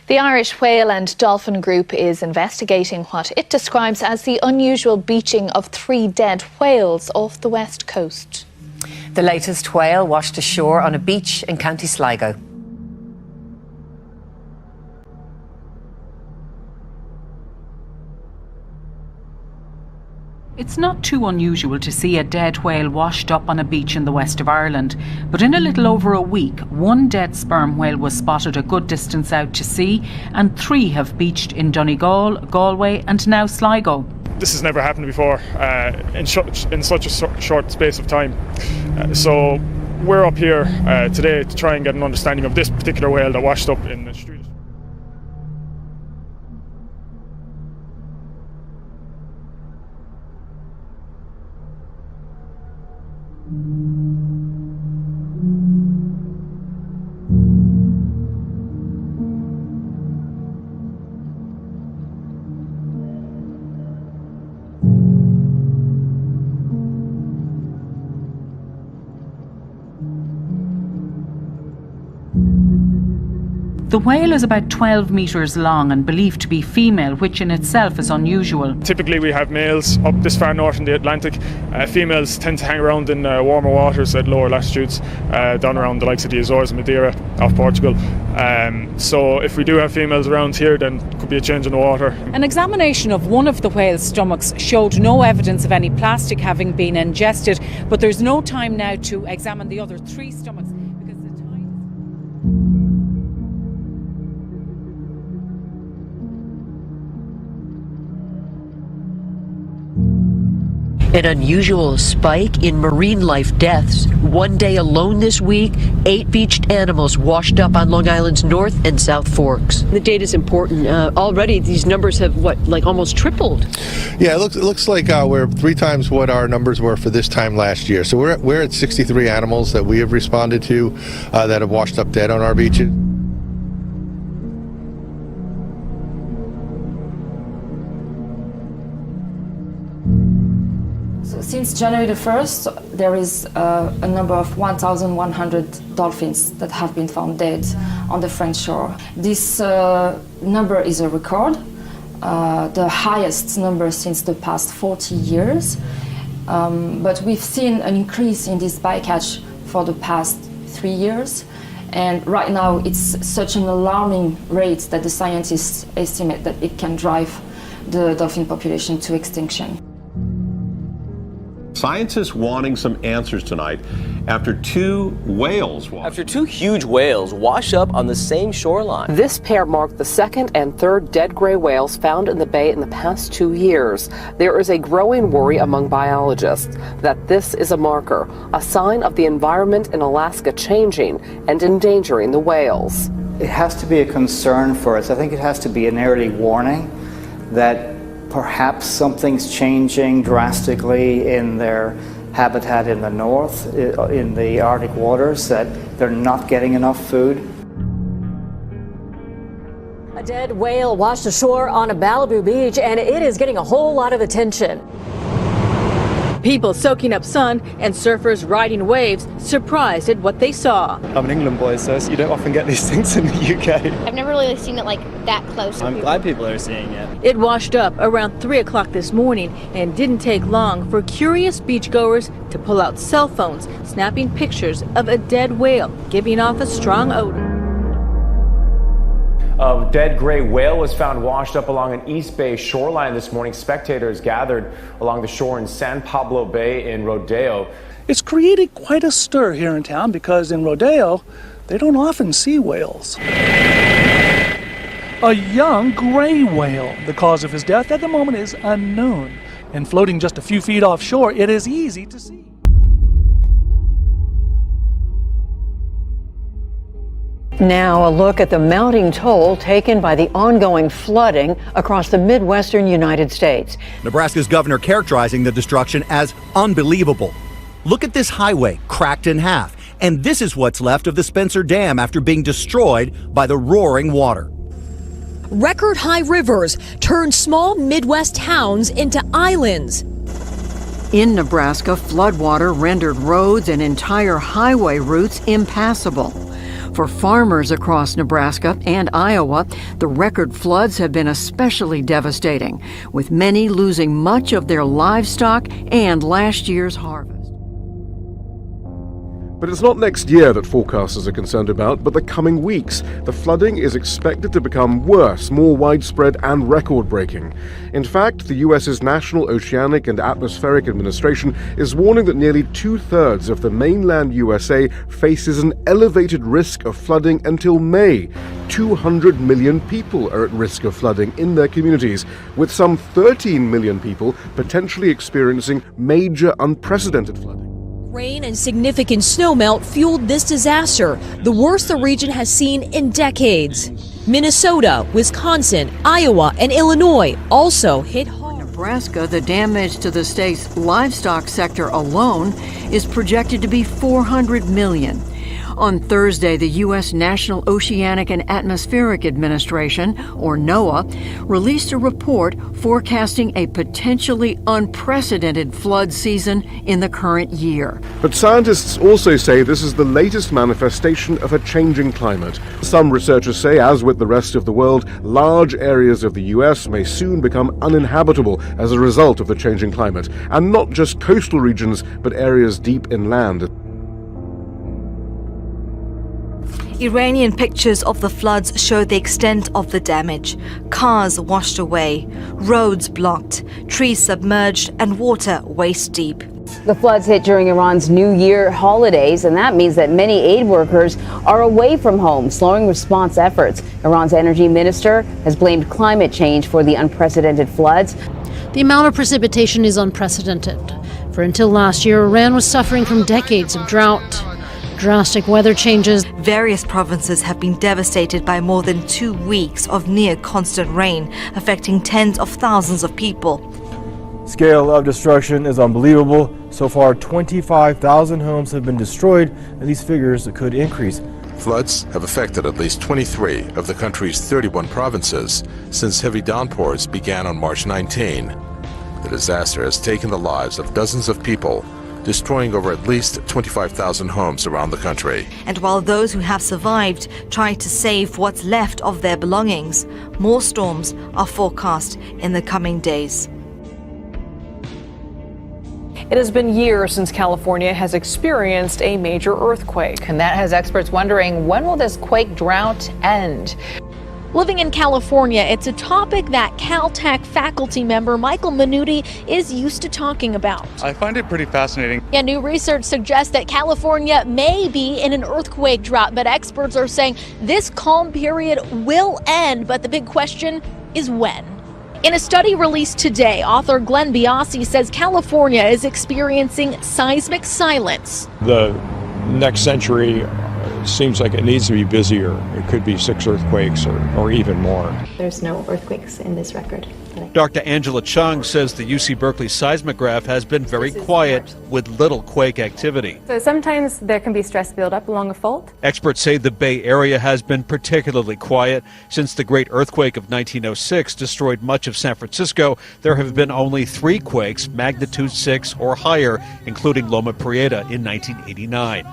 The Irish Whale and Dolphin Group is investigating what it describes as the unusual beaching of 3 dead whales off the west coast. The latest whale washed ashore on a beach in County Sligo. It's not too unusual to see a dead whale washed up on a beach in the west of Ireland, but in a little over a week, 1 dead sperm whale was spotted a good distance out to sea, and 3 have beached in Donegal, Galway and now Sligo. This has never happened before in such a short space of time. So we're up here today to try and get an understanding of this particular whale that washed up in the street. The whale is about 12 metres long and believed to be female, which in itself is unusual. Typically we have males up this far north in the Atlantic. Females tend to hang around in warmer waters at lower latitudes, down around the likes of the Azores and Madeira off Portugal. So if we do have females around here, then it could be a change in the water. An examination of one of the whale's stomachs showed no evidence of any plastic having been ingested, but there's no time now to examine the other 3 stomachs. An unusual spike in marine life deaths. One day alone this week, 8 beached animals washed up on Long Island's North and South Forks. The data is important. Already these numbers have, almost tripled? Yeah, it looks like we're 3 times what our numbers were for this time last year. So we're at 63 animals that we have responded to that have washed up dead on our beaches. Since January the 1st, there is a number of 1,100 dolphins that have been found dead on the French shore. This number is a record, the highest number since the past 40 years. But we've seen an increase in this bycatch for the past 3 years. And right now it's such an alarming rate that the scientists estimate that it can drive the dolphin population to extinction. Scientists wanting some answers tonight after 2 whales huge whales wash up on the same shoreline. This pair marked the 2nd and 3rd dead gray whales found in the bay in the past 2 years. There is a growing worry among biologists that this is a marker, a sign of the environment in Alaska changing and endangering the whales. It has to be a concern for us. I think it has to be an early warning that perhaps something's changing drastically in their habitat in the north, in the Arctic waters, that they're not getting enough food. A dead whale washed ashore on a Malibu beach, and it is getting a whole lot of attention. People soaking up sun and surfers riding waves, surprised at what they saw. I'm an England boy, so you don't often get these things in the UK. I've never really seen it like that close. I'm glad people are seeing it. It washed up around 3 o'clock this morning and didn't take long for curious beachgoers to pull out cell phones, snapping pictures of a dead whale, giving off a strong odor. A dead gray whale was found washed up along an East Bay shoreline this morning. Spectators gathered along the shore in San Pablo Bay in Rodeo. It's created quite a stir here in town because in Rodeo, they don't often see whales. A young gray whale. The cause of his death at the moment is unknown. And floating just a few feet offshore, it is easy to see. Now a look at the mounting toll taken by the ongoing flooding across the Midwestern United States. Nebraska's governor characterizing the destruction as unbelievable. Look at this highway cracked in half, and this is what's left of the Spencer Dam after being destroyed by the roaring water. Record-high rivers turned small Midwest towns into islands. In Nebraska, floodwater rendered roads and entire highway routes impassable. For farmers across Nebraska and Iowa, the record floods have been especially devastating, with many losing much of their livestock and last year's harvest. But it's not next year that forecasters are concerned about, but the coming weeks. The flooding is expected to become worse, more widespread and record-breaking. In fact, the U.S.'s National Oceanic and Atmospheric Administration is warning that nearly 2/3 of the mainland USA faces an elevated risk of flooding until May. 200 million people are at risk of flooding in their communities, with some 13 million people potentially experiencing major unprecedented flooding. Rain and significant snowmelt fueled this disaster, the worst the region has seen in decades. Minnesota, Wisconsin, Iowa, and Illinois also hit hard. In Nebraska, the damage to the state's livestock sector alone is projected to be $400 million. On Thursday, the U.S. National Oceanic and Atmospheric Administration, or NOAA, released a report forecasting a potentially unprecedented flood season in the current year. But scientists also say this is the latest manifestation of a changing climate. Some researchers say, as with the rest of the world, large areas of the U.S. may soon become uninhabitable as a result of the changing climate, and not just coastal regions, but areas deep inland. Iranian pictures of the floods show the extent of the damage. Cars washed away, roads blocked, trees submerged, and water waist deep. The floods hit during Iran's New Year holidays, and that means that many aid workers are away from home, slowing response efforts. Iran's energy minister has blamed climate change for the unprecedented floods. The amount of precipitation is unprecedented. For until last year, Iran was suffering from decades of drought. Drastic weather changes. Various provinces have been devastated by more than 2 weeks of near constant rain, affecting tens of thousands of people. Scale of destruction is unbelievable. So far, 25,000 homes have been destroyed, and these figures could increase. Floods have affected at least 23 of the country's 31 provinces since heavy downpours began on March 19. The disaster has taken the lives of dozens of people, destroying over at least 25,000 homes around the country. And while those who have survived try to save what's left of their belongings, more storms are forecast in the coming days. It has been years since California has experienced a major earthquake. And that has experts wondering, when will this quake drought end? Living in California, it's a topic that Caltech faculty member Michael Minuti is used to talking about. I find it pretty fascinating. Yeah, new research suggests that California may be in an earthquake drought, but experts are saying this calm period will end, but the big question is when. In a study released today, author Glenn Biasi says California is experiencing seismic silence. The next century seems like it needs to be busier. It could be 6 earthquakes or even more. There's no earthquakes in this record. Dr. Angela Chung says the UC Berkeley seismograph has been very quiet with little quake activity. So sometimes there can be stress buildup along a fault. Experts say the Bay Area has been particularly quiet. Since the great earthquake of 1906 destroyed much of San Francisco, there have been only 3 quakes, magnitude 6 or higher, including Loma Prieta in 1989.